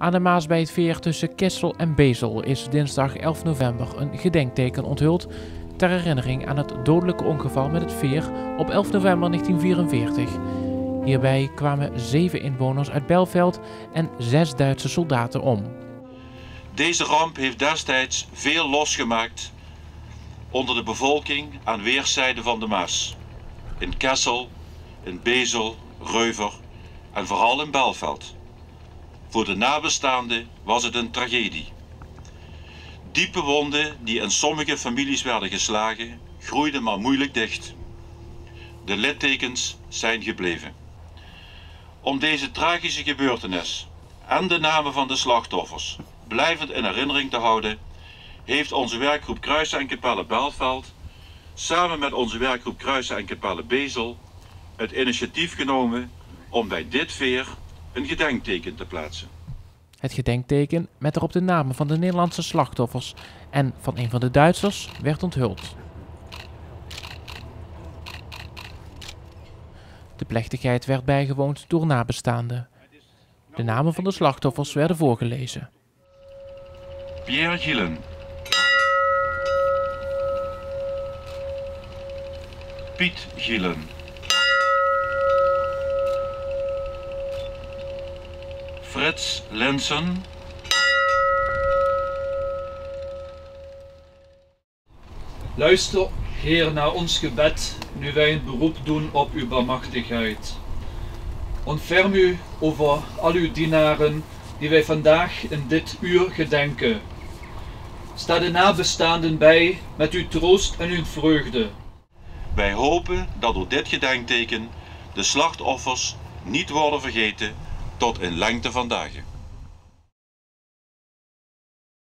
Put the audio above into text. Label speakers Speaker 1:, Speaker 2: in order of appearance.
Speaker 1: Aan de Maas bij het veer tussen Kessel en Bezel is dinsdag 11 november een gedenkteken onthuld ter herinnering aan het dodelijke ongeval met het veer op 11 november 1944. Hierbij kwamen 7 inwoners uit Belveld en 6 Duitse soldaten om.
Speaker 2: Deze ramp heeft destijds veel losgemaakt onder de bevolking aan weerszijden van de Maas. In Kessel, in Bezel, Reuver en vooral in Belveld. Voor de nabestaanden was het een tragedie. Diepe wonden die in sommige families werden geslagen, groeiden maar moeilijk dicht. De littekens zijn gebleven. Om deze tragische gebeurtenis en de namen van de slachtoffers blijvend in herinnering te houden, heeft onze werkgroep Kruisen en Kapelle Belveld samen met onze werkgroep Kruisen en Kapelle Bezel het initiatief genomen om bij dit veer een gedenkteken te plaatsen.
Speaker 1: Het gedenkteken met erop de namen van de Nederlandse slachtoffers en van een van de Duitsers werd onthuld. De plechtigheid werd bijgewoond door nabestaanden. De namen van de slachtoffers werden voorgelezen.
Speaker 2: Pierre Gielen, Piet Gielen, Frits Linssen,
Speaker 3: Luister, Heer, naar ons gebed, nu wij een beroep doen op uw barmhartigheid. Ontferm u over al uw dienaren die wij vandaag in dit uur gedenken. Sta de nabestaanden bij met uw troost en uw vreugde.
Speaker 2: Wij hopen dat door dit gedenkteken de slachtoffers niet worden vergeten tot in lengte van dagen.